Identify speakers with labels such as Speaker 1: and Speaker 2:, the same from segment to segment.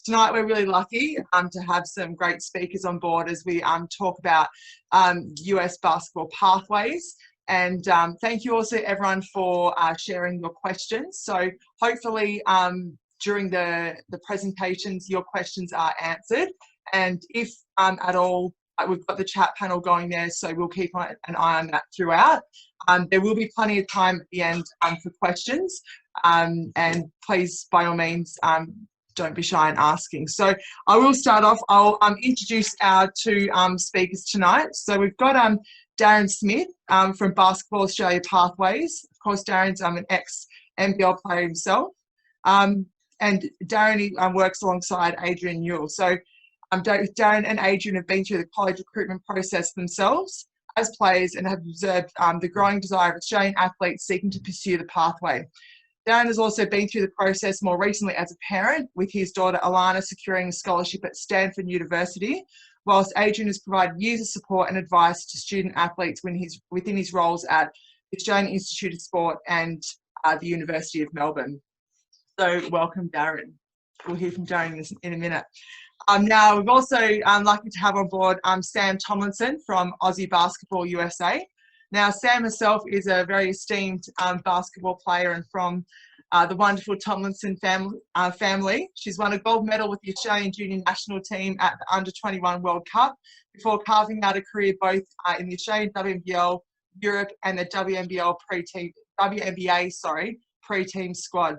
Speaker 1: Tonight we're really lucky to have some great speakers on board as we talk about US basketball pathways. And thank you also everyone for sharing your questions. So hopefully during the presentations your questions are answered, and if at all, we've got the chat panel going there, so we'll keep an eye on that throughout. There will be plenty of time at the end for questions, and please by all means don't be shy in asking. So I will start off. I'll introduce our two speakers tonight. So we've got Darren Smith from Basketball Australia Pathways. Of course, Darren's an ex-NBL player himself. And Darren works alongside Adrian Newell. So Darren and Adrian have been through the college recruitment process themselves as players and have observed the growing desire of Australian athletes seeking to pursue the pathway. Darren has also been through the process more recently as a parent, with his daughter Alana securing a scholarship at Stanford University, whilst Adrian has provided years of support and advice to student athletes within his roles at the Australian Institute of Sport and the University of Melbourne. So welcome, Darren. We'll hear from Darren in a minute. Now, we've also lucky to have on board Sam Tomlinson from Aussie Basketball USA. Now, Sam herself is a very esteemed basketball player and from the wonderful Tomlinson family. She's won a gold medal with the Australian junior national team at the Under-21 World Cup before carving out a career both in the Australian WNBL, Europe and the WNBA pre-team squad.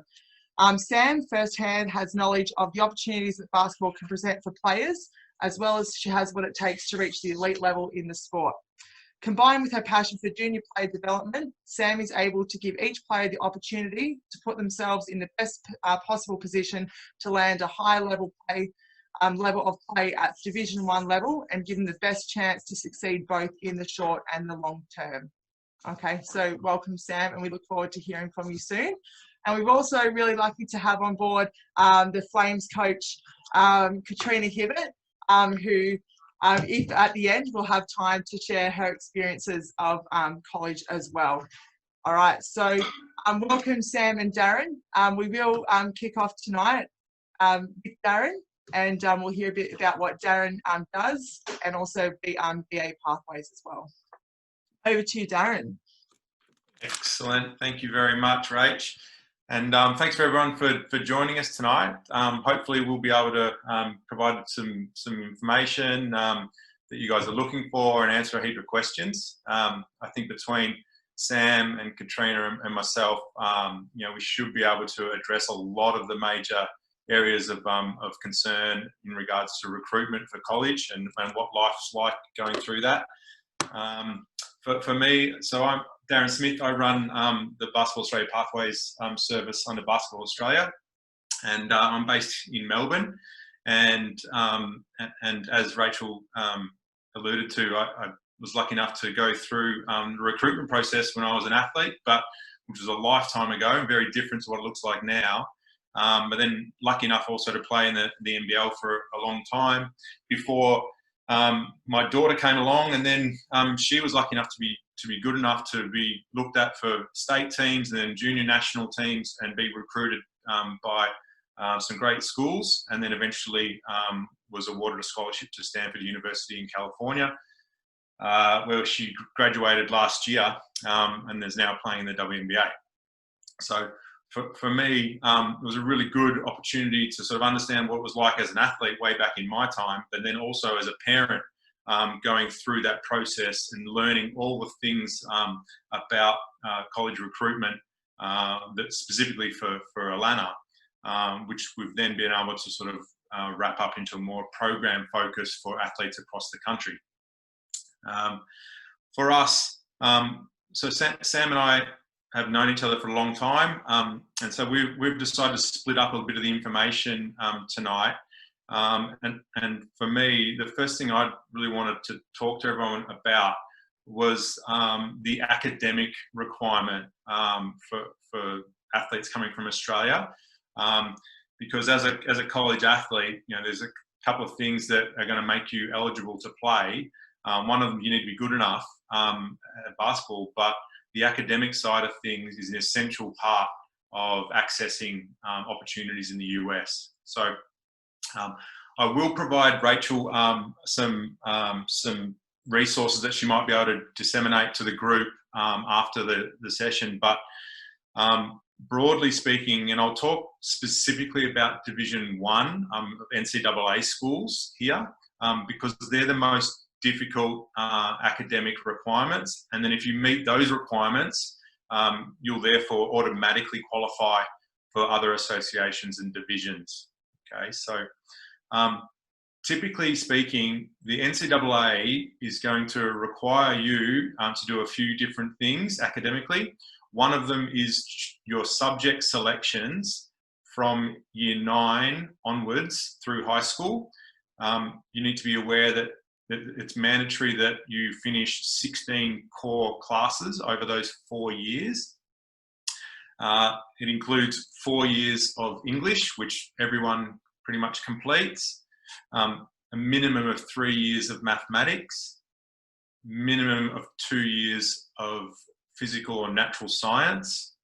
Speaker 1: Sam firsthand has knowledge of the opportunities that basketball can present for players, as well as she has what it takes to reach the elite level in the sport. Combined with her passion for junior player development, Sam is able to give each player the opportunity to put themselves in the best possible position to land a high level of play at Division 1 level and give them the best chance to succeed both in the short and the long term. Okay, so welcome, Sam, and we look forward to hearing from you soon. And we're also really lucky to have on board the Flames coach, Katrina Hibbert, who if at the end, we'll have time to share her experiences of college as well. All right, so welcome Sam and Darren. We will kick off tonight with Darren, and we'll hear a bit about what Darren does and also the BA pathways as well. Over to you, Darren.
Speaker 2: Excellent. Thank you very much, Rach. And thanks for everyone for joining us tonight. Hopefully we'll be able to provide some information that you guys are looking for and answer a heap of questions. I think between Sam and Katrina and myself, you know, we should be able to address a lot of the major areas of concern in regards to recruitment for college and what life's like going through that. For me, so I'm Darren Smith. I run the Basketball Australia Pathways service under Basketball Australia, and I'm based in Melbourne. And as Rachel alluded to, I was lucky enough to go through the recruitment process when I was an athlete, which was a lifetime ago and very different to what it looks like now. But then lucky enough also to play in the NBL for a long time before my daughter came along, and then she was lucky enough to be good enough to be looked at for state teams and then junior national teams and be recruited by some great schools, and then eventually was awarded a scholarship to Stanford University in California, where she graduated last year and is now playing in the WNBA. So for me, it was a really good opportunity to sort of understand what it was like as an athlete way back in my time, but then also as a parent, going through that process and learning all the things about college recruitment that specifically for Alana, which we've then been able to sort of wrap up into a more program focus for athletes across the country. For us, so Sam and I have known each other for a long time, and so we've decided to split up a bit of the information tonight. And for me, the first thing I really wanted to talk to everyone about was the academic requirement for athletes coming from Australia, because as a college athlete, you know, there's a couple of things that are going to make you eligible to play. One of them, you need to be good enough at basketball, but the academic side of things is an essential part of accessing opportunities in the US. So I will provide Rachel some resources that she might be able to disseminate to the group after the session. But broadly speaking, and I'll talk specifically about Division 1 NCAA schools here, because they're the most difficult academic requirements. And then if you meet those requirements, you'll therefore automatically qualify for other associations and divisions. Okay, so typically speaking, the NCAA is going to require you to do a few different things academically. One of them is your subject selections from year 9 onwards through high school. You need to be aware that it's mandatory that you finish 16 core classes over those 4 years. It includes 4 years of English, which everyone pretty much completes, a minimum of 3 years of mathematics, minimum of 2 years of physical or natural science,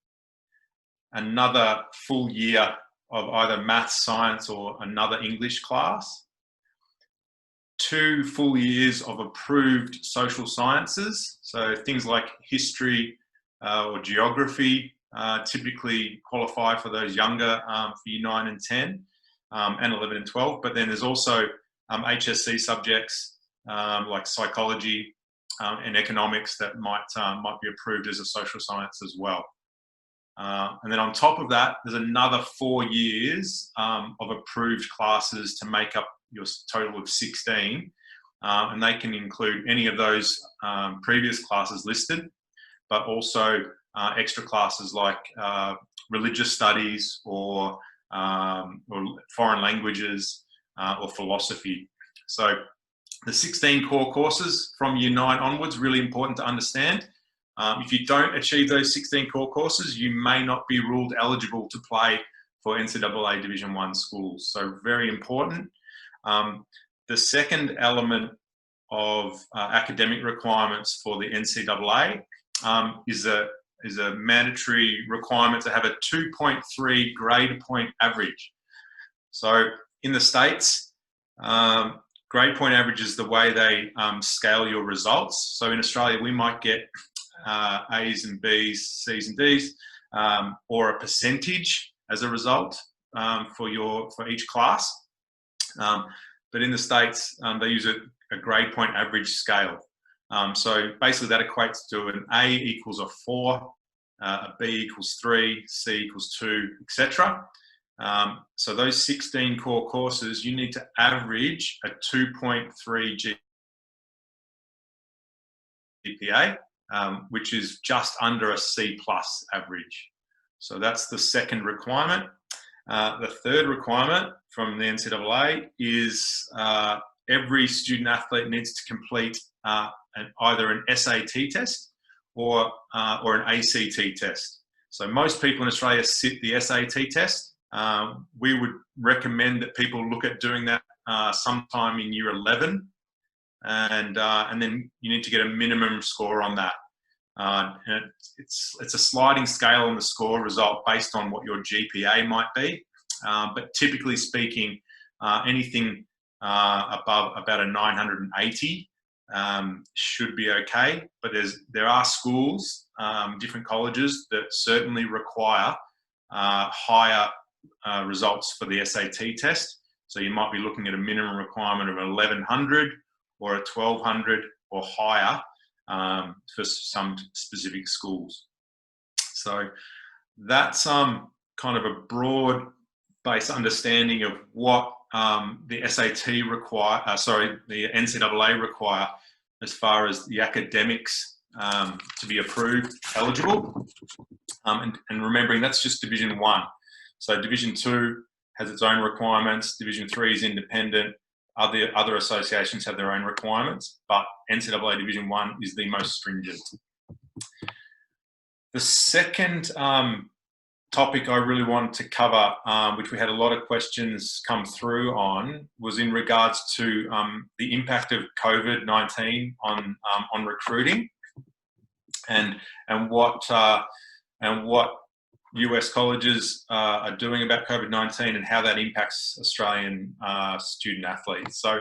Speaker 2: another full year of either math, science, or another English class, 2 full years of approved social sciences, so things like history or geography typically qualify for those younger for year 9 and 10 and 11 and 12. But then there's also HSC subjects like psychology and economics that might be approved as a social science as well. And then on top of that, there's another 4 years of approved classes to make up your total of 16. And they can include any of those previous classes listed, but also extra classes like religious studies or foreign languages or philosophy. So the 16 core courses from year 9 onwards, really important to understand. If you don't achieve those 16 core courses, you may not be ruled eligible to play for NCAA Division 1 schools. So very important. The second element of academic requirements for the NCAA is a mandatory requirement to have a 2.3 grade point average. So in the States, grade point average is the way they scale your results. So in Australia, we might get A's and B's, C's and D's, or a percentage as a result for each class. But in the States, they use a grade point average scale. So basically that equates to an A equals a 4, a B equals 3, C equals 2, etc. So those 16 core courses, you need to average a 2.3 GPA, which is just under a C+ average. So that's the second requirement. The third requirement from the NCAA is every student athlete needs to complete either an SAT test or an ACT test. So most people in Australia sit the SAT test. We would recommend that people look at doing that sometime in year 11, and then you need to get a minimum score on that. And it's a sliding scale on the score result based on what your GPA might be, but typically speaking, anything above about a 980 should be okay. But there are schools, different colleges that certainly require higher results for the SAT test. So you might be looking at a minimum requirement of 1100 or a 1200 or higher for some specific schools. So that's kind of a broad-based understanding of what the SAT require, the NCAA require as far as the academics to be approved eligible. And remembering that's just Division 1. So Division 2 has its own requirements. Division 3 is independent. Other associations have their own requirements, but NCAA Division 1 is the most stringent. The second topic I really wanted to cover, which we had a lot of questions come through on, was in regards to the impact of COVID-19 on recruiting, and what US colleges are doing about COVID-19 and how that impacts Australian student athletes. So,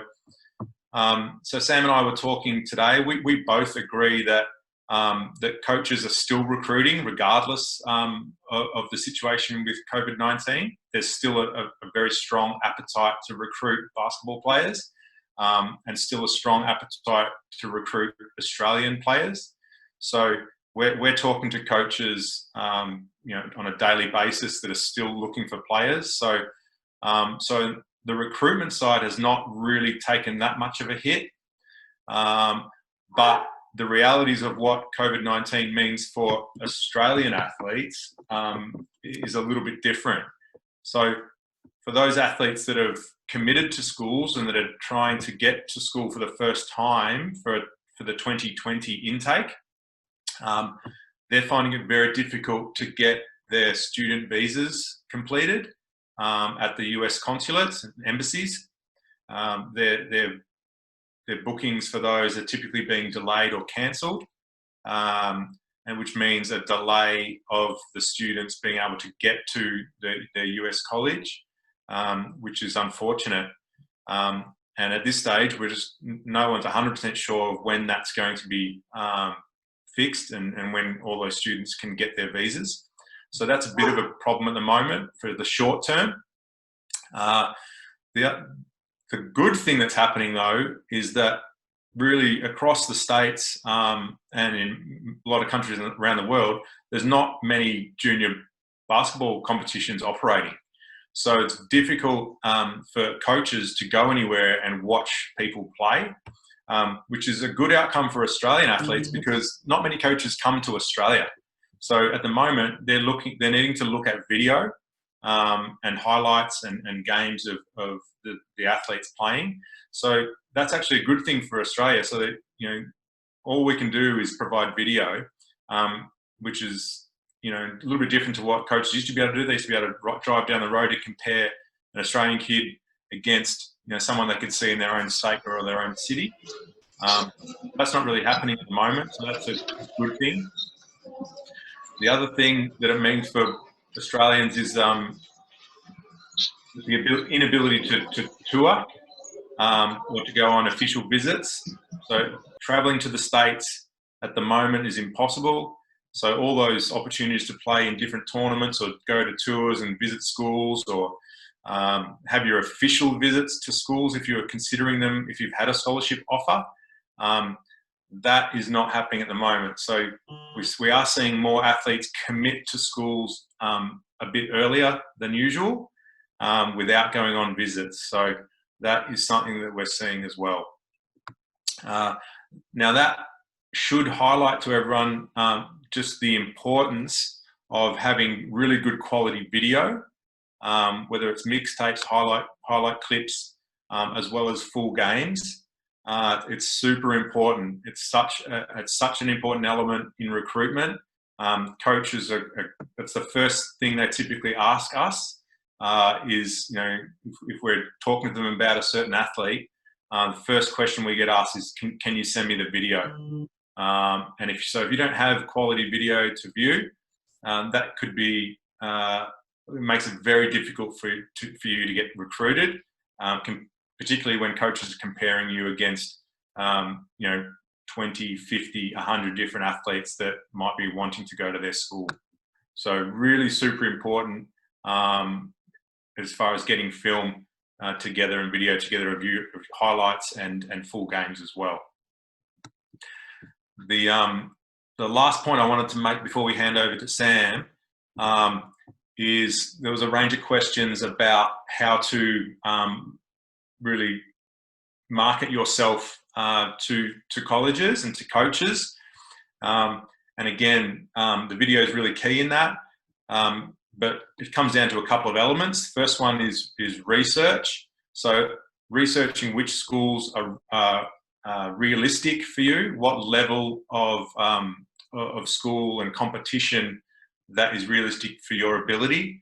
Speaker 2: so Sam and I were talking today. We both agree that that coaches are still recruiting regardless of the situation with COVID-19. There's still a very strong appetite to recruit basketball players, and still a strong appetite to recruit Australian players. So we're talking to coaches, you know, on a daily basis that are still looking for players. So, so the recruitment side has not really taken that much of a hit, but the realities of what COVID-19 means for Australian athletes is a little bit different. So for those athletes that have committed to schools and that are trying to get to school for the first time for the 2020 intake, they're finding it very difficult to get their student visas completed at the US consulates and embassies. Their bookings for those are typically being delayed or cancelled, and which means a delay of the students being able to get to their US college, which is unfortunate. And at this stage, no one's 100% sure of when that's going to be fixed and when all those students can get their visas. So that's a bit of a problem at the moment for the short term. The good thing that's happening though is that really across the states and in a lot of countries around the world, there's not many junior basketball competitions operating. So it's difficult for coaches to go anywhere and watch people play, which is a good outcome for Australian athletes because not many coaches come to Australia. So at the moment, they're needing to look at video and highlights and games of the athletes playing. So that's actually a good thing for Australia. So that, you know, all we can do is provide video, which is, you know, a little bit different to what coaches used to be able to do. They used to be able to drive down the road to compare an Australian kid against, you know, someone they could see in their own state or their own city. That's not really happening at the moment, so that's a good thing. The other thing that it means for Australians is the inability to tour or to go on official visits. So travelling to the States at the moment is impossible. So all those opportunities to play in different tournaments or go to tours and visit schools or have your official visits to schools if you're considering them, if you've had a scholarship offer, that is not happening at the moment. So we are seeing more athletes commit to schools a bit earlier than usual without going on visits. So that is something that we're seeing as well. Now that should highlight to everyone just the importance of having really good quality video, whether it's mixtapes, highlight clips, as well as full games. It's super important. It's such an important element in recruitment. Coaches it's the first thing they typically ask us is, you know, if we're talking to them about a certain athlete, the first question we get asked is, can you send me the video? And if you don't have quality video to view, that could be, it makes it very difficult for you to get recruited, particularly when coaches are comparing you against, you know, 20, 50, 100 different athletes that might be wanting to go to their school. So really super important as far as getting film together and video together, of highlights and full games as well. The last point I wanted to make before we hand over to Sam is there was a range of questions about how to really market yourself to colleges and to coaches. And again, the video is really key in that. But it comes down to a couple of elements. First one is research. So researching which schools are realistic for you, what level of school and competition that is realistic for your ability.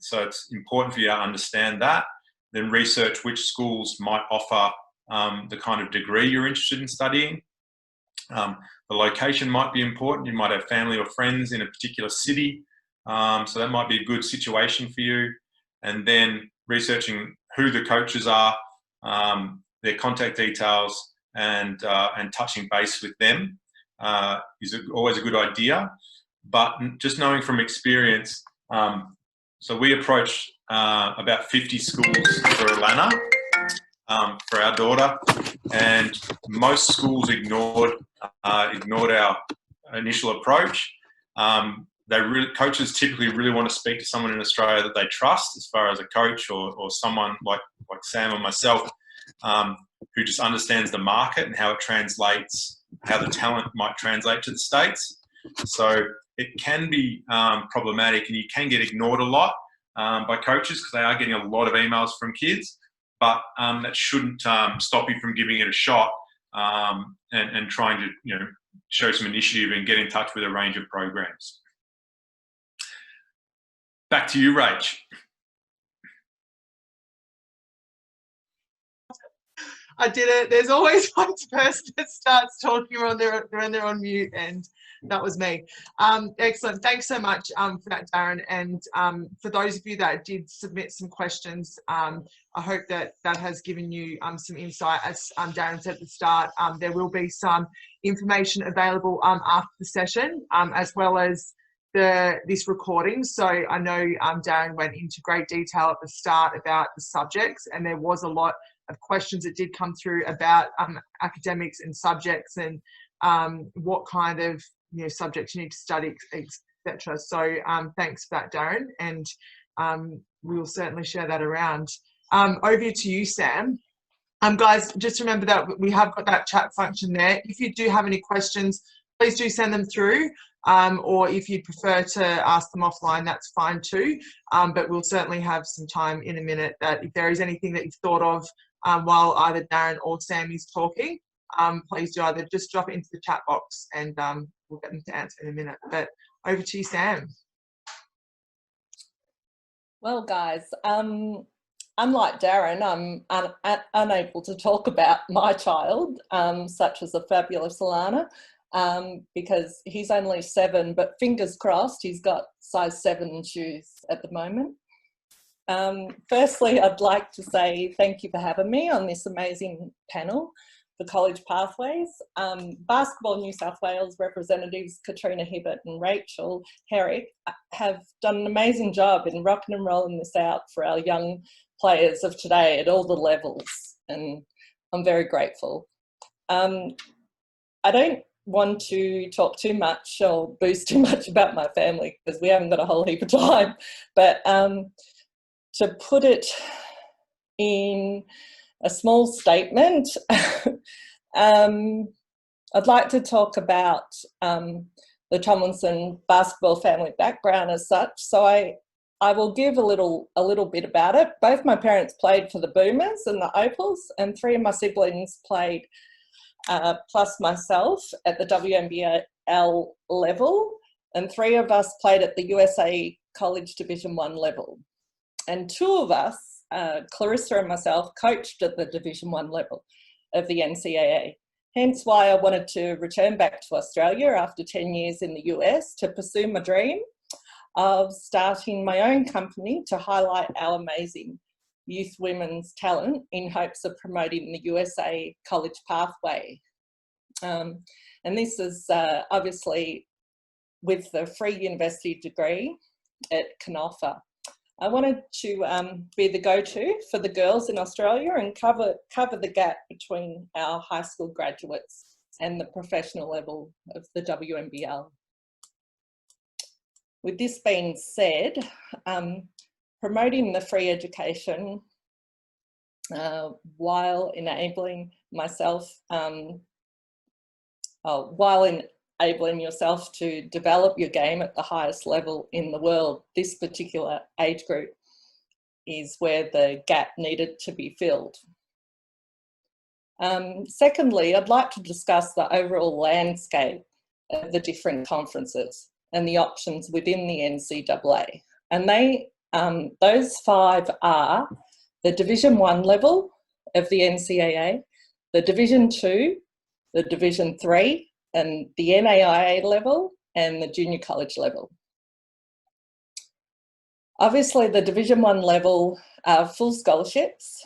Speaker 2: So it's important for you to understand that. Then research which schools might offer the kind of degree you're interested in studying. The location might be important. You might have family or friends in a particular city So that might be a good situation for you. And then researching who the coaches are, their contact details, and touching base with them is always a good idea. But just knowing from experience, so we approached about 50 schools for Alana, for our daughter, and most schools ignored our initial approach. Coaches typically really want to speak to someone in Australia that they trust, as far as a coach or someone like Sam or myself, who just understands the market and how it translates, how the talent might translate to the States. So it can be problematic, and you can get ignored a lot by coaches because they are getting a lot of emails from kids. But that shouldn't stop you from giving it a shot and trying to show some initiative and get in touch with a range of programs. Back to you, Rach.
Speaker 1: I did it. There's always one person that starts talking when they're on mute, and that was me. Excellent. Thanks so much for that, Darren. And for those of you that did submit some questions, I hope that has given you some insight. As Darren said at the start, there will be some information available after the session, as well as this recording. So I know Darren went into great detail at the start about the subjects, and there was a lot of questions that did come through about academics and subjects and what kind of subjects you need to study, etc. So thanks for that, Darren, and we will certainly share that around. Over to you, Sam. Guys, just remember that we have got that chat function there. If you do have any questions, please do send them through, or if you prefer to ask them offline, that's fine too. But we'll certainly have some time in a minute that if there is anything that you've thought of while either Darren or Sam is talking, please do either just drop it into the chat box and we'll get them to answer in a minute. But over to you, Sam.
Speaker 3: Well, guys, unlike Darren, I'm unable to talk about my child, such as the fabulous Alana, because he's only 7, but fingers crossed he's got size 7 shoes at the moment. Firstly, I'd like to say thank you for having me on this amazing panel for College Pathways. Basketball New South Wales representatives Katrina Hibbert and Rachel Herrick have done an amazing job in rocking and rolling this out for our young players of today at all the levels, and I'm very grateful. I don't want to talk too much or boost too much about my family because we haven't got a whole heap of time, but to put it in a small statement, I'd like to talk about the Tomlinson basketball family background as such. So I will give a little bit about it. Both my parents played for the Boomers and the Opals, and 3 of my siblings played, plus myself, at the WNBL level, and 3 of us played at the USA College Division 1 level. And 2 of us, Clarissa and myself, coached at the Division 1 level of the NCAA. Hence why I wanted to return back to Australia after 10 years in the US to pursue my dream of starting my own company to highlight our amazing youth women's talent in hopes of promoting the USA college pathway. And this is obviously with the free university degree it can offer. I wanted to be the go-to for the girls in Australia and cover the gap between our high school graduates and the professional level of the WNBL. With this being said, promoting the free education while enabling myself, enabling yourself to develop your game at the highest level in the world, this particular age group is where the gap needed to be filled. Secondly, I'd like to discuss the overall landscape of the different conferences and the options within the NCAA. And those 5 are the Division 1 level of the NCAA, the Division 2, the Division 3, and the NAIA level, and the junior college level. Obviously, the Division 1 level are full scholarships,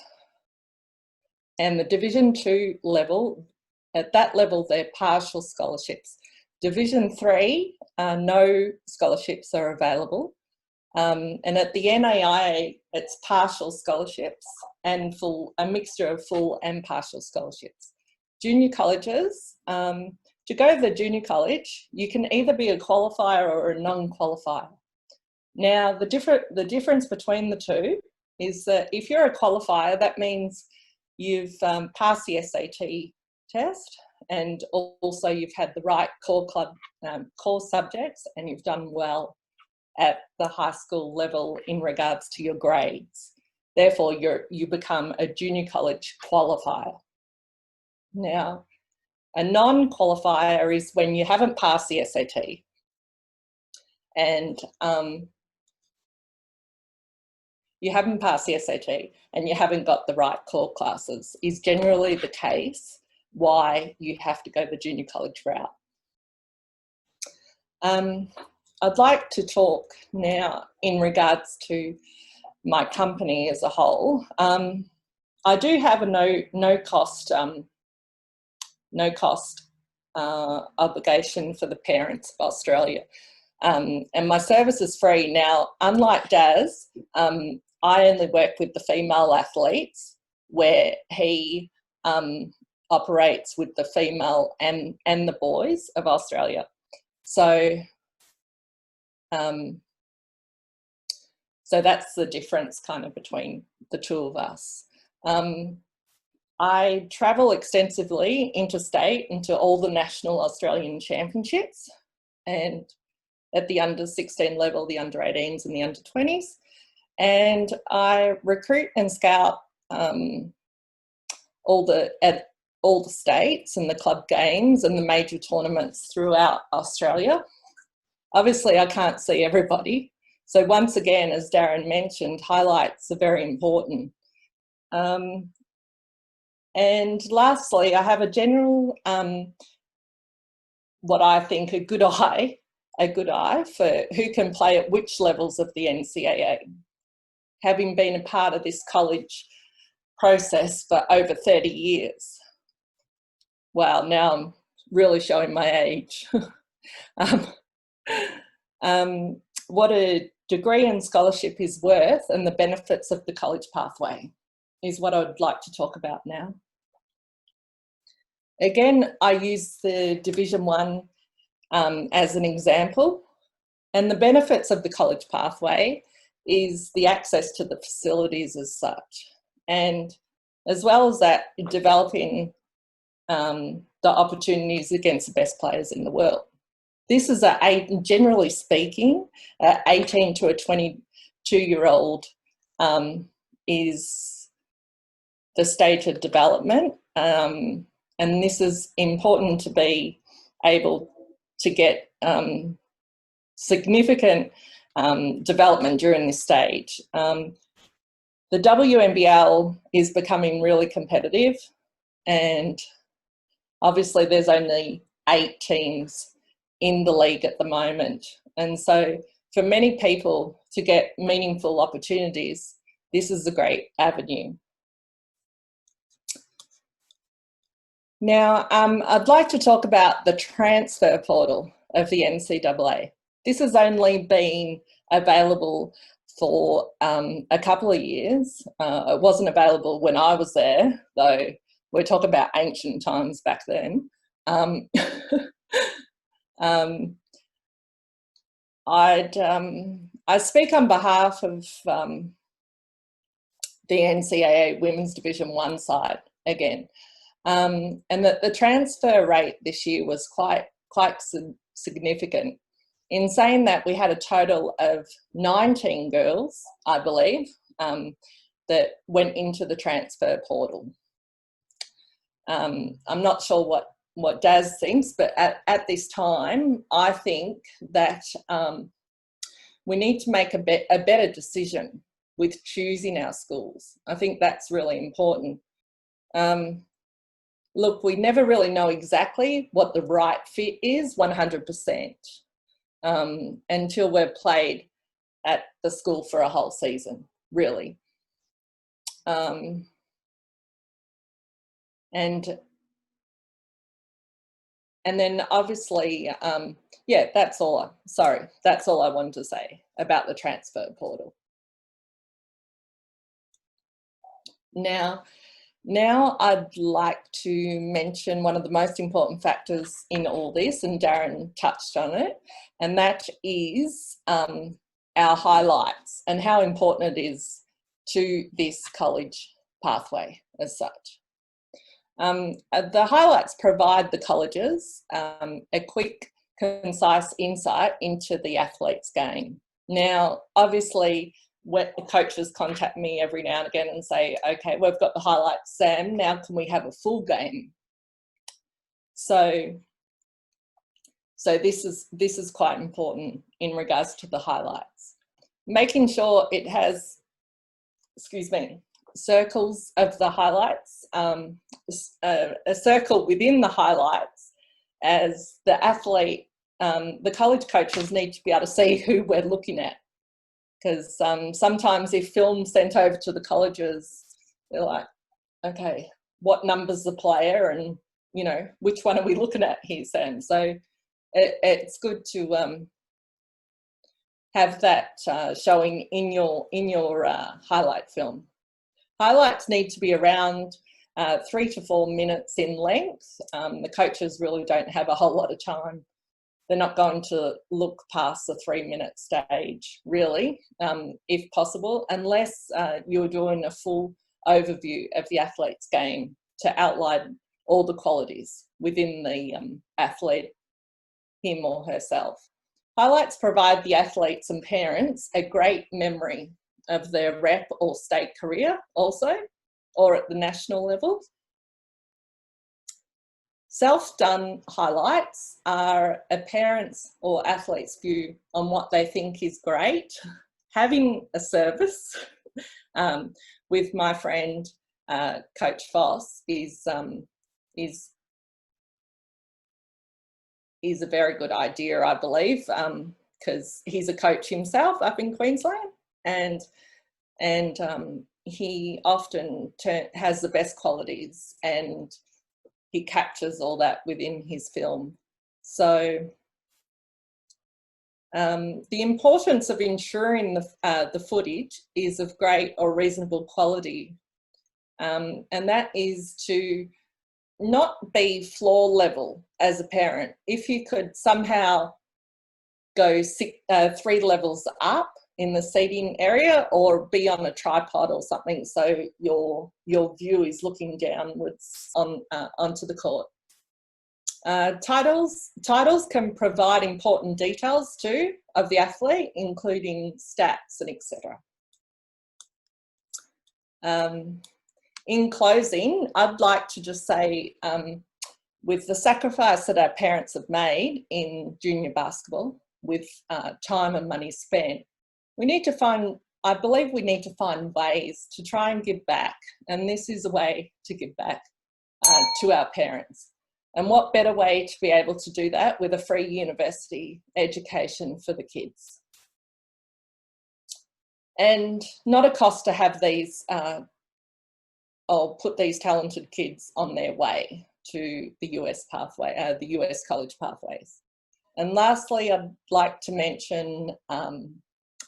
Speaker 3: and the Division 2 level, at that level, they're partial scholarships. Division 3, no scholarships are available. And at the NAIA, it's partial scholarships and a mixture of full and partial scholarships. Junior colleges, to go to the junior college, you can either be a qualifier or a non-qualifier. Now, the difference between the two is that if you're a qualifier, that means you've passed the SAT test, and also you've had the right core subjects, and you've done well at the high school level in regards to your grades. Therefore, you become a junior college qualifier. Now, a non-qualifier is when you haven't passed the SAT, and you haven't passed the SAT and you haven't got the right core classes, is generally the case why you have to go the junior college route. I'd like to talk now in regards to my company as a whole. I do have a no cost obligation for the parents of Australia, and my service is free. Now, unlike Daz, I only work with the female athletes, where he operates with the female and the boys of Australia. So that's the difference kind of between the two of us. I travel extensively interstate into all the national Australian championships, and at the under 16 level, the under 18s and the under 20s. And I recruit and scout all the states and the club games and the major tournaments throughout Australia. Obviously, I can't see everybody. So once again, as Darren mentioned, highlights are very important. And lastly, I have a general, what I think a good eye for who can play at which levels of the NCAA. Having been a part of this college process for over 30 years. Wow, now I'm really showing my age. What a degree and scholarship is worth and the benefits of the college pathway is what I would like to talk about now. Again, I use the Division 1 as an example, and the benefits of the college pathway is the access to the facilities as such, and as well as that, developing the opportunities against the best players in the world. This is generally speaking, 18 to a 22-year-old is the stage of development, and this is important to be able to get significant development during this stage. The WNBL is becoming really competitive, and obviously there's only 8 teams in the league at the moment. And so for many people to get meaningful opportunities, this is a great avenue. Now, I'd like to talk about the transfer portal of the NCAA. This has only been available for a couple of years. It wasn't available when I was there, though we're talking about ancient times back then. I speak on behalf of the NCAA Women's Division 1 side again, and that the transfer rate this year was quite significant. In saying that, we had a total of 19 girls, I believe, that went into the transfer portal. I'm not sure what Daz thinks, but at this time, I think that we need to make a better decision with choosing our schools. I think that's really important. Look, we never really know exactly what the right fit is 100%. Until we've played at the school for a whole season, really. And then obviously, yeah, that's all I wanted to say about the transfer portal. Now I'd like to mention one of the most important factors in all this, and Darren touched on it, and that is our highlights and how important it is to this college pathway as such. The highlights provide the colleges a quick, concise insight into the athlete's game. Now, obviously, when coaches contact me every now and again and say, okay, we've got the highlights, Sam, now can we have a full game? So this is quite important in regards to the highlights. Making sure it has, circles of the highlights, a circle within the highlights, as the athlete, the college coaches need to be able to see who we're looking at. Because sometimes if film's sent over to the colleges, they're like, okay, what number's the player, and you know, which one are we looking at here, Sam? So it's good to have that showing in your highlight film. Highlights need to be around 3 to 4 minutes in length. The coaches really don't have a whole lot of time. They're not going to look past the 3-minute stage, really, if possible, unless you're doing a full overview of the athlete's game to outline all the qualities within the athlete, him or herself. Highlights provide the athletes and parents a great memory of their rep or state career also, or at the national level. Self-done highlights are a parent's or athlete's view on what they think is great. Having a service with my friend Coach Foss is a very good idea, I believe, because he's a coach himself up in Queensland, and he often has the best qualities, and he captures all that within his film. So the importance of ensuring the footage is of great or reasonable quality, and that is to not be floor level as a parent. If you could somehow go 3 levels up in the seating area, or be on a tripod or something, so your view is looking downwards onto the court. Titles can provide important details too of the athlete, including stats and etc. In closing, I'd like to just say, with the sacrifice that our parents have made in junior basketball, with time and money spent, I believe we need to find ways to try and give back, and this is a way to give back to our parents. And what better way to be able to do that with a free university education for the kids? And not a cost to have these, or put these talented kids on their way to the US pathway, the US college pathways. And lastly, I'd like to mention,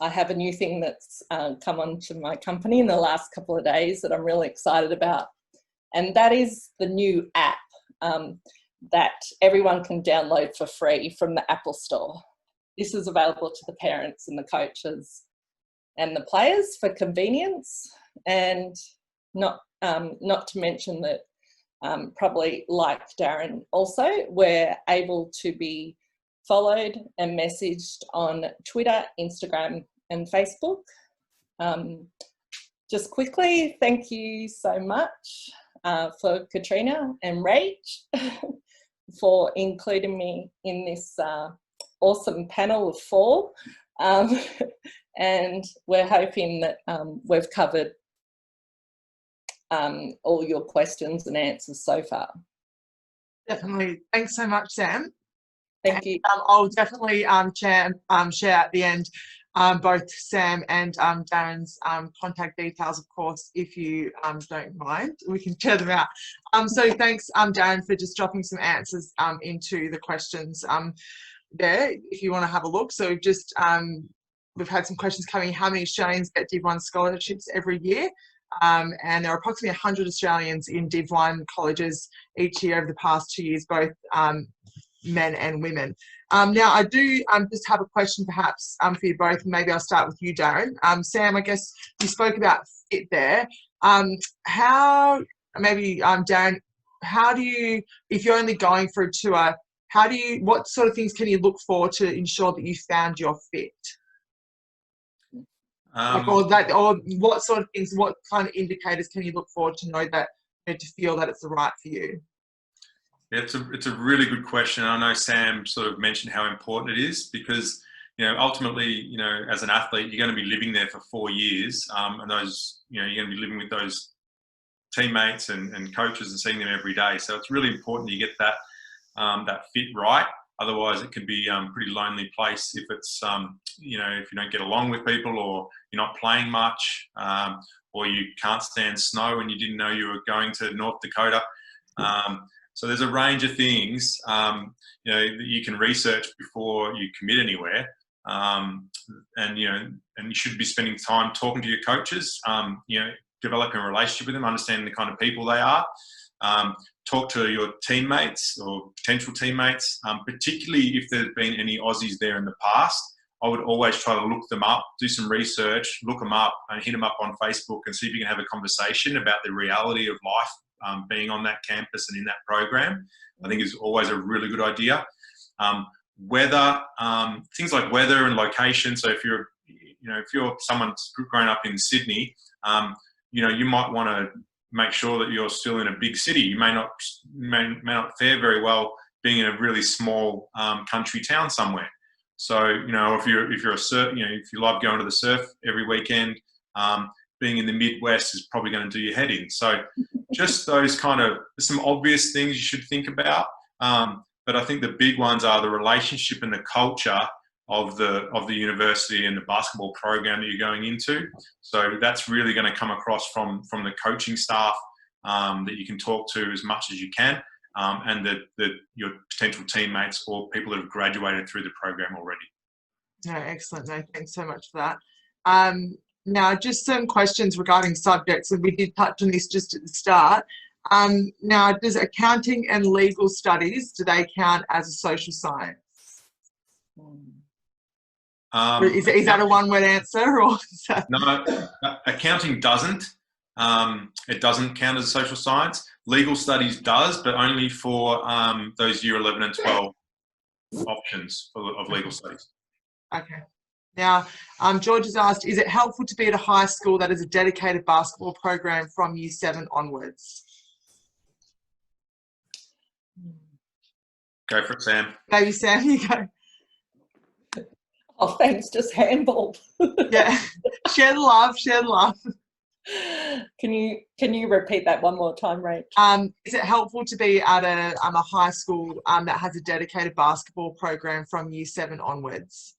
Speaker 3: I have a new thing that's come onto my company in the last couple of days that I'm really excited about. And that is the new app that everyone can download for free from the Apple Store. This is available to the parents and the coaches and the players for convenience, and not to mention that probably like Darren also, we're able to be followed and messaged on Twitter, Instagram and Facebook. Just quickly, thank you so much for Katrina and Rach for including me in this awesome panel of 4. And we're hoping that we've covered all your questions and answers so far.
Speaker 1: Definitely. Thanks so much, Sam.
Speaker 3: Thank you.
Speaker 1: I'll definitely share at the end both Sam and Darren's contact details, of course, if you don't mind. We can share them out. So thanks, Darren, for just dropping some answers into the questions there, if you want to have a look. So we've just, we've had some questions coming. How many Australians get Div 1 scholarships every year? And there are approximately 100 Australians in Div 1 colleges each year over the past 2 years, both men and women. Now, I do just have a question perhaps for you both. Maybe I'll start with you, Darren. Sam, I guess you spoke about fit there. How, maybe Darren, how do you, if you're only going for a tour, how do you, what sort of things can you look for to ensure that you found your fit? Or what sort of things, what kind of indicators can you look for to know that, to feel that it's the right for you?
Speaker 2: Yeah, it's a really good question. I know Sam sort of mentioned how important it is because, ultimately, as an athlete, you're going to be living there for 4 years, and those, you're going to be living with those teammates and coaches and seeing them every day. So it's really important that you get that that fit right. Otherwise, it can be a pretty lonely place if it's, if you don't get along with people, or you're not playing much, or you can't stand snow and you didn't know you were going to North Dakota. So there's a range of things, that you can research before you commit anywhere. And you should be spending time talking to your coaches, developing a relationship with them, understanding the kind of people they are. Talk to your teammates or potential teammates, particularly if there's been any Aussies there in the past. I would always try to look them up, do some research, look them up and hit them up on Facebook and see if you can have a conversation about the reality of life being on that campus and in that program. I think is always a really good idea. Weather, things like weather and location. So if you're someone growing up in Sydney, you might want to make sure that you're still in a big city. You may not fare very well being in a really small country town somewhere. So if you're a surf, if you love going to the surf every weekend, being in the Midwest is probably going to do your head in. So just those some obvious things you should think about. But I think the big ones are the relationship and the culture of the university and the basketball program that you're going into. So that's really going to come across from the coaching staff that you can talk to as much as you can, and your potential teammates or people that have graduated through the program already.
Speaker 1: No, excellent. No, thanks so much for that. Now, just some questions regarding subjects, and we did touch on this just at the start. Now, does accounting and legal studies, do they count as a social science? Is that a one-word answer, or is that...
Speaker 2: No, accounting doesn't. It doesn't count as a social science. Legal studies does, but only for those year 11 and 12 options of legal studies.
Speaker 1: Okay. Now, George has asked, is it helpful to be at a high school that is a dedicated basketball program from year 7 onwards?
Speaker 2: Go for it, Sam.
Speaker 1: Maybe Sam, you go.
Speaker 3: Oh, thanks, just handball.
Speaker 1: Yeah, share the love, share the love.
Speaker 3: Can you repeat that one more time, Rach?
Speaker 1: Is it helpful to be at a high school that has a dedicated basketball program from year 7 onwards?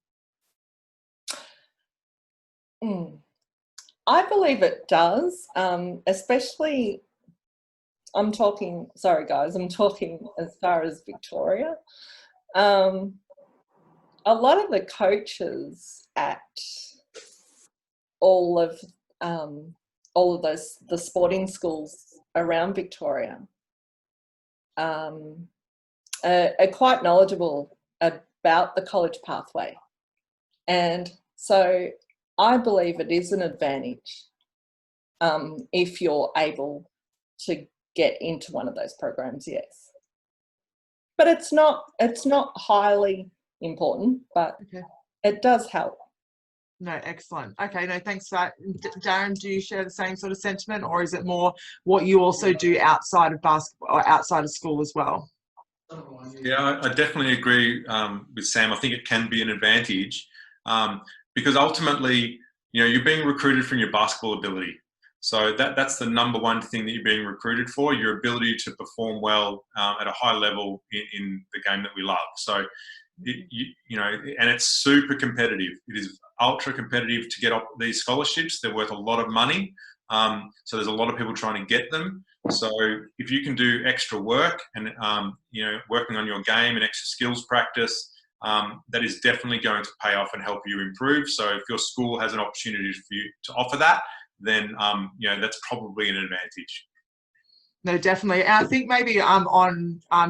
Speaker 3: I believe it does, especially, I'm talking as far as Victoria. A lot of the coaches at all of the sporting schools around Victoria are quite knowledgeable about the college pathway, and so I believe it is an advantage if you're able to get into one of those programs. Yes, but it's not highly important, but okay. It does help.
Speaker 1: No, excellent. Okay, no, thanks for that. Darren, do you share the same sort of sentiment, or is it more what you also do outside of basketball or outside of school as well?
Speaker 2: Yeah, I definitely agree with Sam. I think it can be an advantage because ultimately, you're being recruited from your basketball ability. So that's the number one thing that you're being recruited for, your ability to perform well at a high level in the game that we love. So, and it's super competitive. It is ultra competitive to get these scholarships. They're worth a lot of money. So there's a lot of people trying to get them. So if you can do extra work and, working on your game and extra skills practice, that is definitely going to pay off and help you improve. So if your school has an opportunity for you to offer that, then, that's probably an advantage.
Speaker 1: No, definitely. And I think maybe on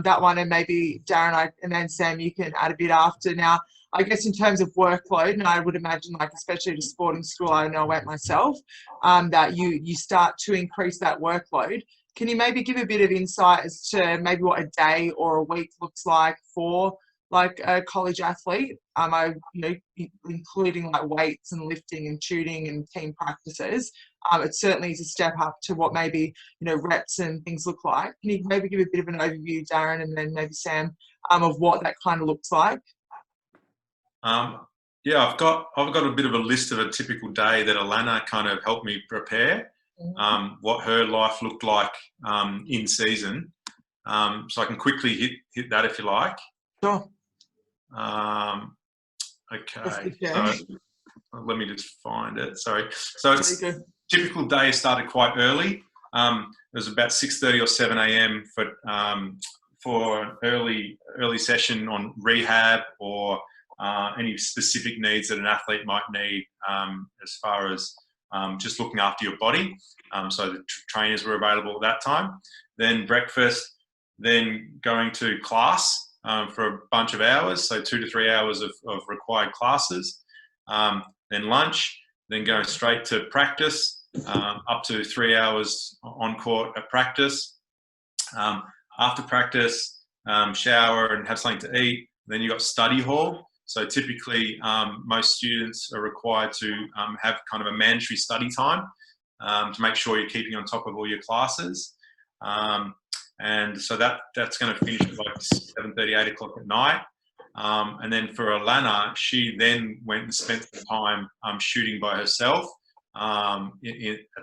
Speaker 1: that one, and maybe Darren and then Sam, you can add a bit after. Now, I guess in terms of workload, and I would imagine, like, especially at a sporting school, I know I went myself, that you start to increase that workload. Can you maybe give a bit of insight as to maybe what a day or a week looks like for like a college athlete? Including like weights and lifting and shooting and team practices. It certainly is a step up to what maybe, reps and things look like. Can you maybe give a bit of an overview, Darren, and then maybe Sam, of what that kind of looks like?
Speaker 2: Yeah, I've got a bit of a list of a typical day that Alana kind of helped me prepare, what her life looked like in season. So I can quickly hit that if you like.
Speaker 1: Sure.
Speaker 2: Okay, so let me just find it. Sorry. So it's typical day started quite early. It was about 6:30 or 7 a.m. for an early session on rehab or any specific needs that an athlete might need as far as just looking after your body. So the trainers were available at that time. Then breakfast, then going to class for a bunch of hours, so 2 to 3 hours of required classes. Then lunch, then going straight to practice, up to 3 hours on court at practice. After practice, shower and have something to eat. Then you've got study hall. So typically, most students are required to have kind of a mandatory study time to make sure you're keeping on top of all your classes. And so that's going to finish at like 7:30, 8 o'clock at night. And then for Alana, she then went and spent some time shooting by herself at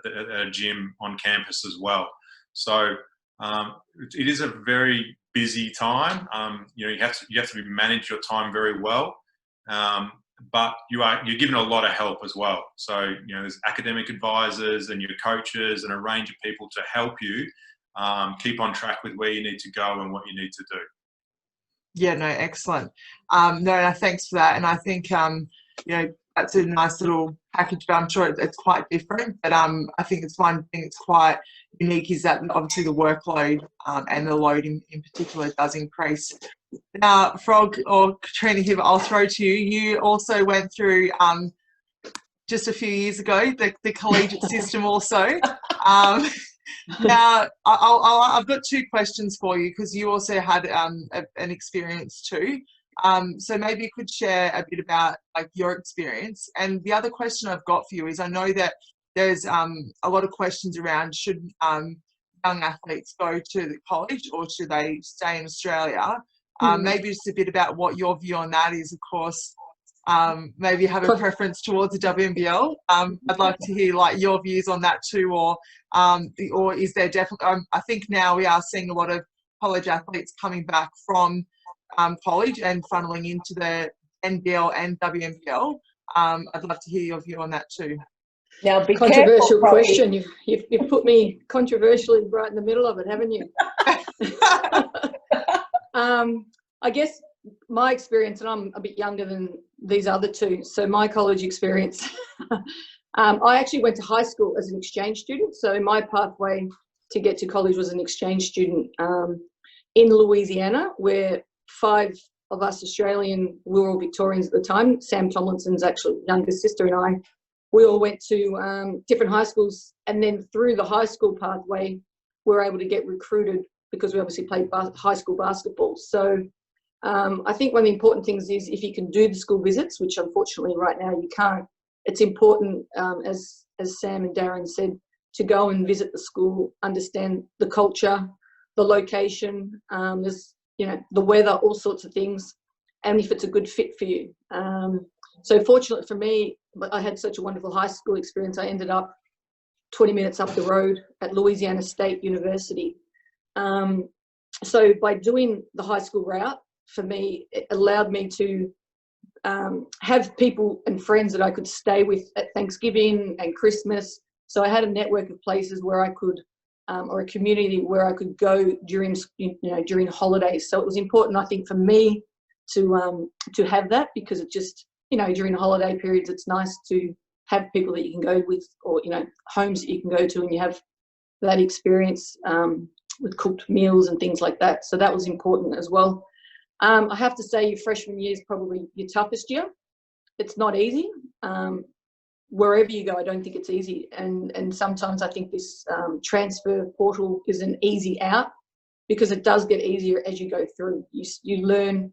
Speaker 2: a gym on campus as well. So it is a very busy time. You have to manage your time very well, but you're given a lot of help as well. So there's academic advisors and your coaches and a range of people to help you keep on track with where you need to go and what you need to do.
Speaker 1: Yeah, no, excellent. No, thanks for that. And I think, that's a nice little package, but I'm sure it's quite different. But I think it's one thing that's quite unique is that obviously the workload and the load in particular does increase. Now, Frog or Katrina here, I'll throw to you. You also went through just a few years ago the collegiate system also. Now, I've got two questions for you because you also had an experience too. So maybe you could share a bit about like your experience. And the other question I've got for you is I know that there's a lot of questions around should young athletes go to the college or should they stay in Australia? Maybe just a bit about what your view on that is, of course. Maybe you have a preference towards the WNBL. I'd like to hear like your views on that too, or is there definitely? I think now we are seeing a lot of college athletes coming back from college and funneling into the NBL and WNBL. I'd love to hear your view on that too.
Speaker 3: Now, be
Speaker 4: controversial
Speaker 3: careful,
Speaker 4: question. You've put me controversially right in the middle of it, haven't you? I guess my experience, and I'm a bit younger than these other two, so my college experience, I actually went to high school as an exchange student. So my pathway to get to college was an exchange student in Louisiana, where 5 of us Australian, we were all Victorians at the time. Sam Tomlinson's actually younger sister and I, we all went to different high schools, and then through the high school pathway, we were able to get recruited because we obviously played high school basketball. So I think one of the important things is if you can do the school visits, which unfortunately right now you can't, it's important, as Sam and Darren said, to go and visit the school, understand the culture, the location, there's, the weather, all sorts of things, and if it's a good fit for you. So fortunately for me, I had such a wonderful high school experience. I ended up 20 minutes up the road at Louisiana State University. So by doing the high school route, for me, it allowed me to have people and friends that I could stay with at Thanksgiving and Christmas. So I had a network of places where I could, or a community where I could go during, during holidays. So it was important, I think, for me to have that, because it just, during holiday periods, it's nice to have people that you can go with, or, homes that you can go to, and you have that experience with cooked meals and things like that. So that was important as well. I have to say, your freshman year is probably your toughest year. It's not easy. Wherever you go, I don't think it's easy. And sometimes I think this transfer portal is an easy out, because it does get easier as you go through. You learn,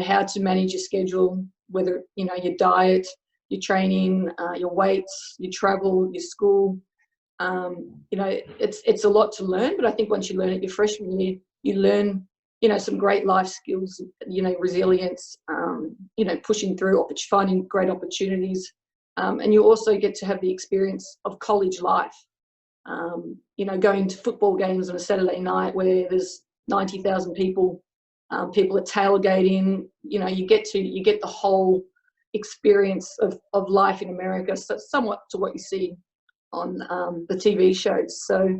Speaker 4: how to manage your schedule, whether, your diet, your training, your weights, your travel, your school. It's a lot to learn, but I think once you learn it your freshman year, you learn, some great life skills, resilience, pushing through, finding great opportunities. And you also get to have the experience of college life, going to football games on a Saturday night where there's 90,000 people, people are tailgating, you get the whole experience of life in America, so somewhat to what you see on the TV shows. So,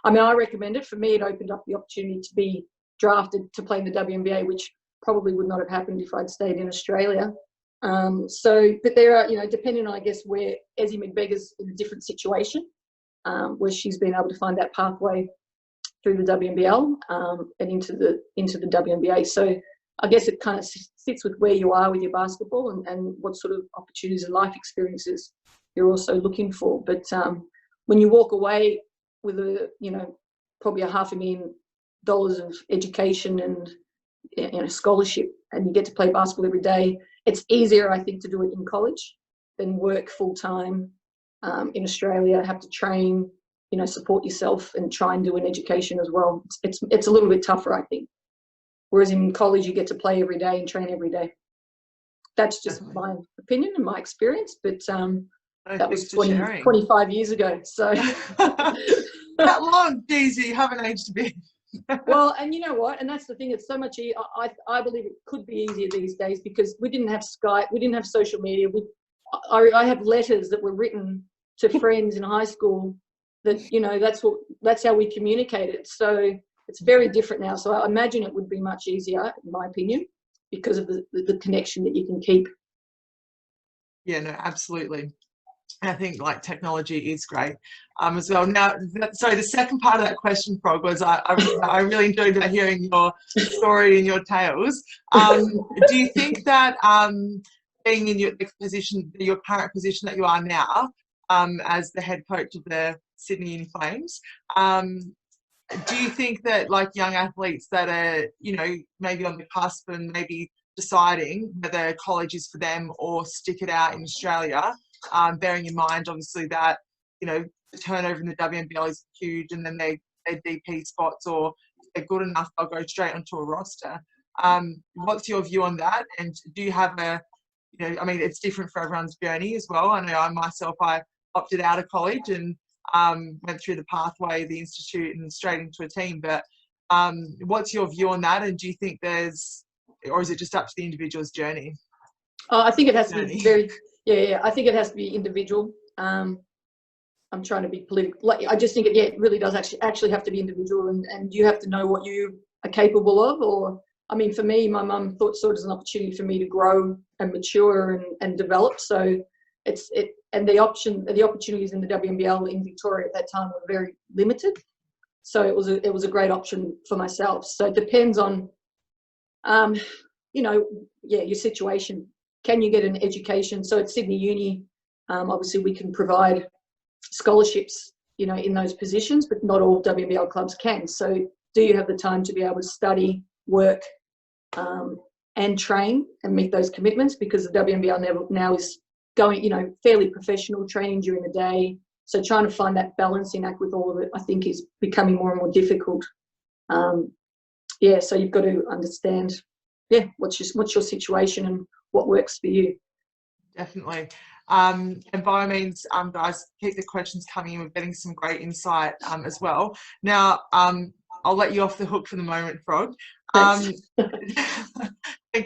Speaker 4: I recommend it. For me, it opened up the opportunity to be drafted to play in the WNBA, which probably would not have happened if I'd stayed in Australia. But there are, depending on, I guess, where Ezzy McBeggar's in a different situation, where she's been able to find that pathway through the WNBL and into the WNBA. So I guess it kind of sits with where you are with your basketball and what sort of opportunities and life experiences you're also looking for. But when you walk away with probably $500,000 of education and scholarship, and you get to play basketball every day, it's easier, I think, to do it in college than work full time in Australia, have to train, support yourself and try and do an education as well. It's a little bit tougher, I think. Whereas in college, you get to play every day and train every day. That's just my opinion and my experience, but that was 25 years ago. So
Speaker 1: that long, geez, you haven't aged a bit.
Speaker 4: Well, and you know what? And that's the thing. It's so much easier. I believe it could be easier these days, because we didn't have Skype, we didn't have social media. I have letters that were written to friends in high school. That that's how we communicated. So it's very different now. So I imagine it would be much easier, in my opinion, because of the connection that you can keep.
Speaker 1: Yeah, no, absolutely. I think technology is great as well. Now, sorry, the second part of that question, Frog, was I really enjoyed hearing your story and your tales. Do you think that being in your current position that you are now, as the head coach of the Sydney Uni Flames, do you think that young athletes that are, maybe on the cusp and maybe deciding whether college is for them or stick it out in Australia, bearing in mind obviously that the turnover in the WNBL is huge, and then their DP spots, or if they're good enough, they'll go straight onto a roster. What's your view on that? And do you have it's different for everyone's journey as well. I know I opted out of college and went through the pathway, the institute, and straight into a team. But what's your view on that? And do you think or is it just up to the individual's journey?
Speaker 4: I think it has to be I think it has to be individual. I'm trying to be political. I just think it really does actually have to be individual, and you have to know what you are capable of. Or, for me, my mum saw it as an opportunity for me to grow and mature and develop. So and the opportunities in the WNBL in Victoria at that time were very limited. So it was a great option for myself. So it depends on, your situation. Can you get an education? So at Sydney Uni, obviously we can provide scholarships, in those positions, but not all WNBL clubs can. So do you have the time to be able to study, work, and train and meet those commitments? Because the WNBL now is going, fairly professional, training during the day. So trying to find that balancing act with all of it, I think, is becoming more and more difficult. So you've got to understand, what's your situation and what works for you.
Speaker 1: Definitely. And by all means, guys, keep the questions coming in. We're getting some great insight as well. Now, I'll let you off the hook for the moment, Frog. Thank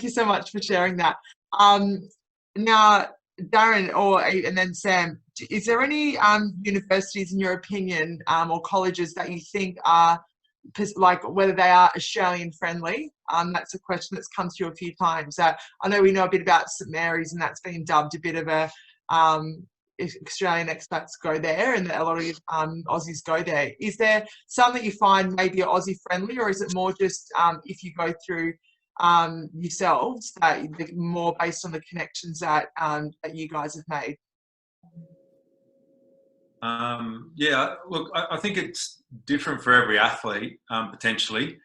Speaker 1: you so much for sharing that. Now, Darren, and then Sam, is there any universities in your opinion or colleges that you think are, like, whether they are Australian friendly? That's a question that's come through a few times. I know we know a bit about St Mary's, and that's been dubbed a bit of a Australian expats go there, and a lot of Aussies go there. Is there some that you find maybe are Aussie friendly, or is it more just if you go through yourselves, that more based on the connections that you guys have made?
Speaker 2: Yeah, look, I think it's different for every athlete, potentially.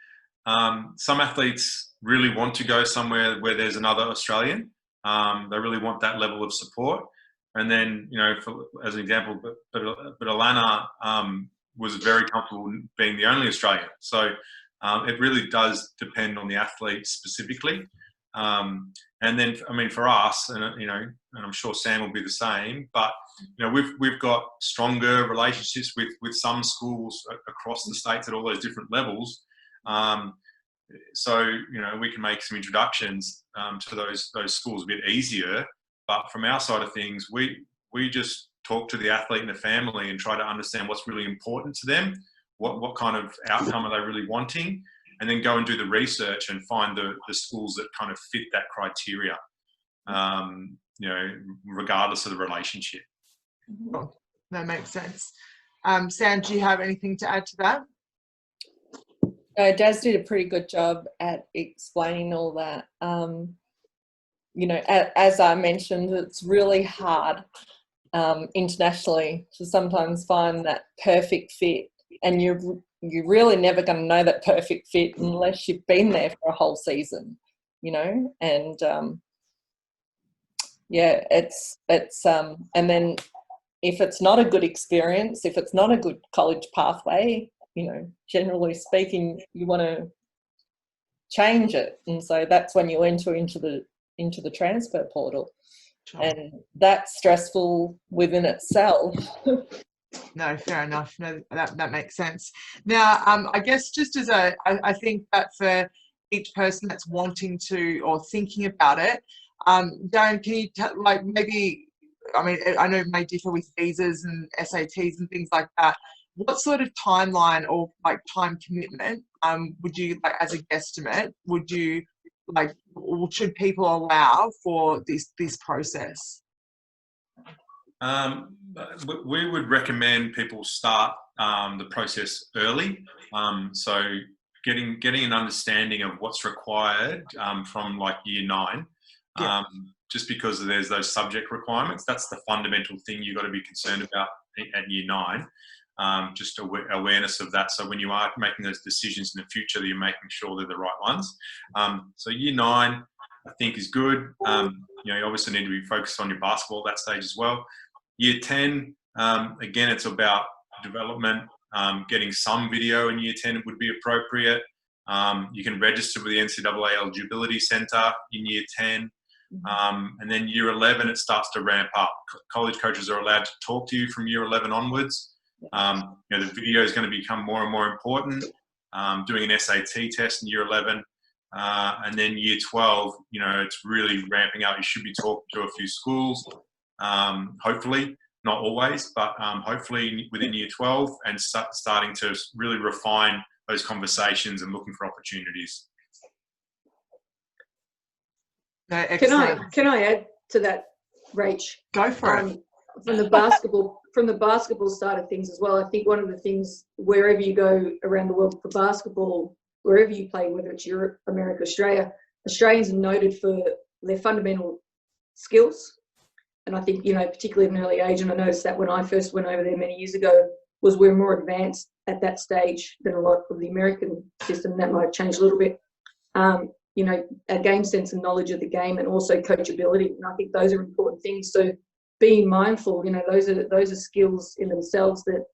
Speaker 2: Some athletes really want to go somewhere where there's another Australian. They really want that level of support. And then, you know, as an example, but Alana was very comfortable being the only Australian. So it really does depend on the athlete specifically. And then, I mean, for us, and you know, and I'm sure Sam will be the same, but you know, we've got stronger relationships with some schools across the states at all those different levels. So you know, we can make some introductions to those schools a bit easier. But from our side of things, we just talk to the athlete and the family and try to understand what's really important to them, what kind of outcome are they really wanting, and then go and do the research and find the schools that kind of fit that criteria, you know, regardless of the relationship.
Speaker 1: Oh, that makes sense. Sam, do you have anything to add to that?
Speaker 3: Daz did a pretty good job at explaining all that. You know, as I mentioned, it's really hard internationally to sometimes find that perfect fit, and you're really never going to know that perfect fit unless you've been there for a whole season, you know. And yeah, it's and then if it's not a good experience, if it's not a good college pathway, you know, generally speaking, you want to change it, and so that's when you enter into the transfer portal.
Speaker 1: Sure.
Speaker 3: And that's stressful within itself.
Speaker 1: No, fair enough. No, that makes sense. Now, I guess just as I think that for each person that's wanting to or thinking about it, Darren, can you like maybe, I mean, I know it may differ with visas and SATs and things like that. What sort of timeline or like time commitment would you, like, as a guesstimate, would you like, or should people allow for this process?
Speaker 2: We would recommend people start the process early. So getting an understanding of what's required from like year 9, just because there's those subject requirements. That's the fundamental thing you've got to be concerned about at year 9. Just awareness of that. So when you are making those decisions in the future, that you're making sure they're the right ones. So year 9, I think, is good. You know, you obviously need to be focused on your basketball at that stage as well. Year 10, again, it's about development. Getting some video in year 10 would be appropriate. You can register with the NCAA Eligibility Centre in year 10. And then year 11, it starts to ramp up. College coaches are allowed to talk to you from year 11 onwards. You know, the video is going to become more and more important. Doing an SAT test in year 11. And then year 12, you know, it's really ramping up. You should be talking to a few schools. Hopefully, not always, but hopefully within year 12, and starting to really refine those conversations and looking for opportunities.
Speaker 1: No,
Speaker 4: Can I add to that, Rach?
Speaker 1: Go for it.
Speaker 4: From the basketball side of things as well, I think one of the things, wherever you go around the world for basketball, wherever you play, whether it's Europe, America, Australia, Australians are noted for their fundamental skills. And I think, you know, particularly at an early age, and I noticed that when I first went over there many years ago, was we're more advanced at that stage than a lot of the American system. That might have changed a little bit. You know, our game sense and knowledge of the game, and also coachability. And I think those are important things. So being mindful, you know, those are skills in themselves that,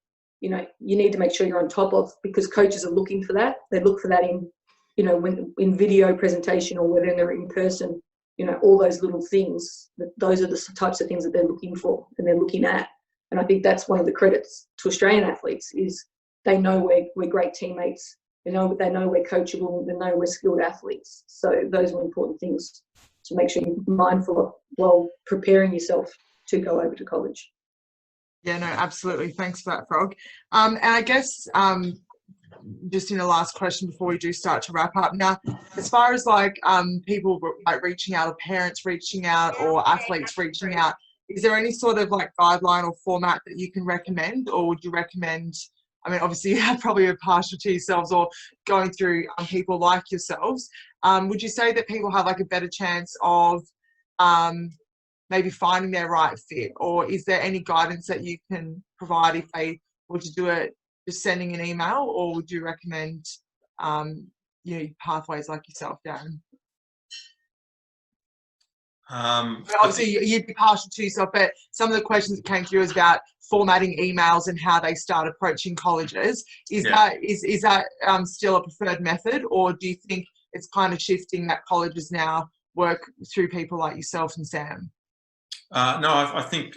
Speaker 4: you know, you need to make sure you're on top of, because coaches are looking for that. They look for that in, you know, when in video presentation or whether they're in person, you know, all those little things. Those are the types of things that they're looking for and they're looking at. And I think that's one of the credits to Australian athletes, is they know we're great teammates. They know we're coachable. They know we're skilled athletes. So those are important things to make sure you're mindful of while preparing yourself to go over to college.
Speaker 1: Yeah, no, absolutely. Thanks for that, Frog. And I guess just in the last question before we do start to wrap up now, as far as like people like reaching out, or parents reaching out, or athletes reaching out, is there any sort of like guideline or format that you can recommend, or would you recommend, I mean, obviously you have probably a partial to yourselves or going through people like yourselves, would you say that people have like a better chance of maybe finding their right fit, or is there any guidance that you can provide if they were to do it just sending an email, or would you recommend pathways like yourself, Darren? Obviously you'd be partial to yourself, but some of the questions that came through is about formatting emails and how they start approaching colleges. Is that still a preferred method, or do you think it's kind of shifting that colleges now work through people like yourself and Sam?
Speaker 2: No, I think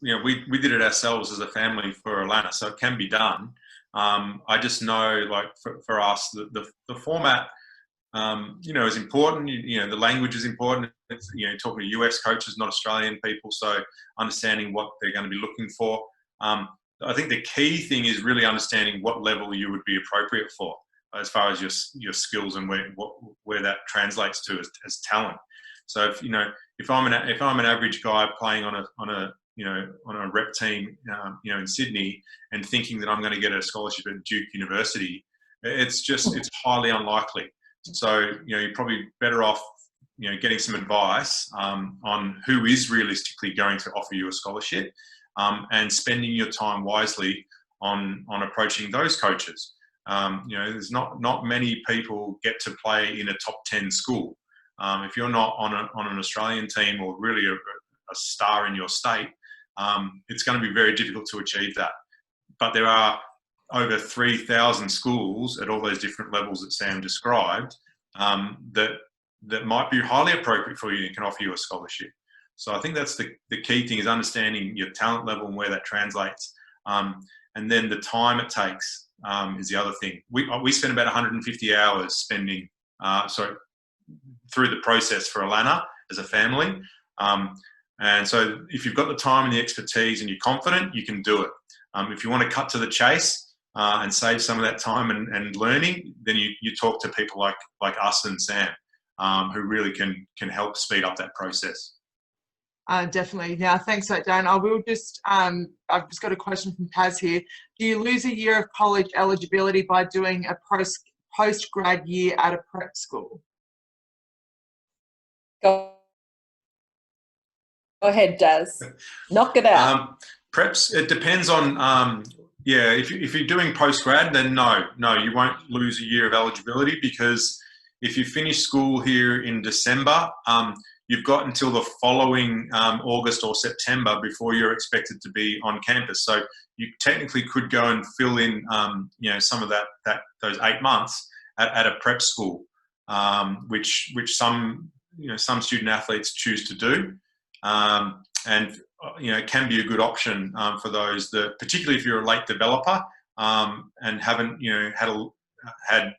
Speaker 2: we did it ourselves as a family for Alana, so it can be done. I just know for us the format is important. The language is important. It's, talking to US coaches, not Australian people, so understanding what they're going to be looking for. I think the key thing is really understanding what level you would be appropriate for, as far as your skills and where that translates to as talent. So if I'm an average guy playing on a rep team in Sydney and thinking that I'm going to get a scholarship at Duke University, it's highly unlikely. So you're probably better off getting some advice on who is realistically going to offer you a scholarship, and spending your time wisely on approaching those coaches. There's not many people get to play in a top 10 school. If you're not on an Australian team or really a star in your state, it's going to be very difficult to achieve that. But there are over 3,000 schools at all those different levels that Sam described that might be highly appropriate for you and can offer you a scholarship. So I think that's the key thing, is understanding your talent level and where that translates. And then the time it takes is the other thing. We spent about 150 hours spending through the process for Alana as a family. And so if you've got the time and the expertise and you're confident, you can do it. If you want to cut to the chase and save some of that time and learning, then you talk to people like us and Sam, who really can help speed up that process.
Speaker 1: Definitely. Yeah, thanks for that, Dan. I will just, I've just got a question from Paz here. Do you lose a year of college eligibility by doing a post-grad year at a prep school?
Speaker 3: Go ahead, Daz. Knock it out.
Speaker 2: Preps, it depends on, if you're doing post-grad, then no, you won't lose a year of eligibility, because if you finish school here in December, you've got until the following August or September before you're expected to be on campus. So you technically could go and fill in, some of those 8 months at a prep school, which some student athletes choose to do, and it can be a good option for those that, particularly if you're a late developer and haven't had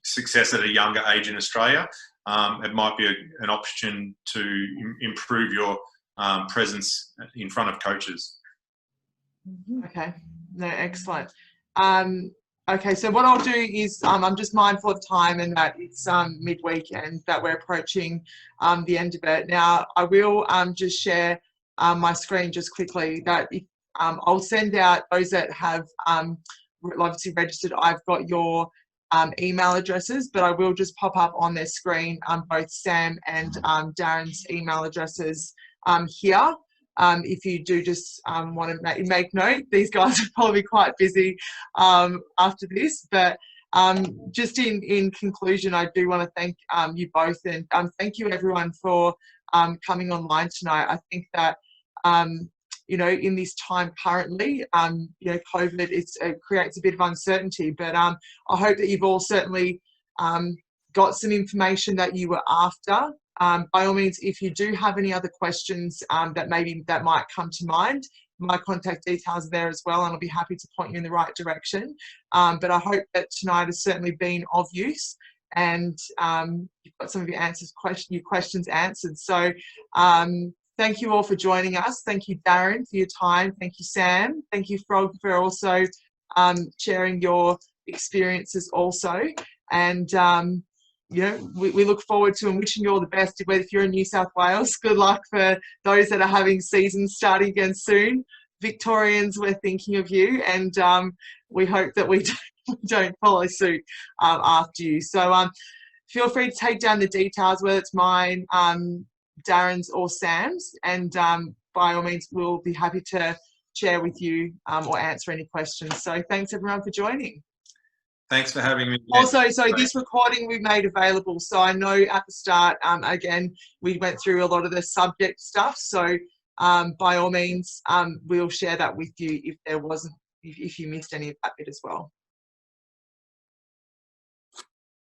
Speaker 2: success at a younger age in Australia. It might be an option to improve your presence in front of coaches.
Speaker 1: Okay, no, excellent. Okay, so what I'll do is I'm just mindful of time and that it's midweek and that we're approaching the end of it. Now, I will just share my screen just quickly. That I'll send out those that have obviously registered. I've got your email addresses, but I will just pop up on their screen both Sam and Darren's email addresses here. If you do just want to make note, these guys are probably quite busy after this, but just in conclusion, I do want to thank you both, and thank you everyone for coming online tonight. I think that in this time currently, COVID, it creates a bit of uncertainty, but I hope that you've all certainly got some information that you were after. By all means, if you do have any other questions that might come to mind, my contact details are there as well, and I'll be happy to point you in the right direction. But I hope that tonight has certainly been of use. and you've got some of your questions answered. So thank you all for joining us. Thank you, Darren, for your time. Thank you, Sam. Thank you, Frog, for also sharing your experiences also. And you know, we look forward to and wishing you all the best. If you're in New South Wales, good luck for those that are having seasons starting again soon. Victorians, we're thinking of you, and we hope that we don't follow suit after you. So feel free to take down the details, whether it's mine, Darren's or Sam's, and by all means, we'll be happy to share with you or answer any questions. So thanks everyone for joining.
Speaker 2: Thanks for having me.
Speaker 1: Also, so this recording we made available. So I know at the start, again, we went through a lot of the subject stuff. So by all means, we'll share that with you if you missed any of that bit as well.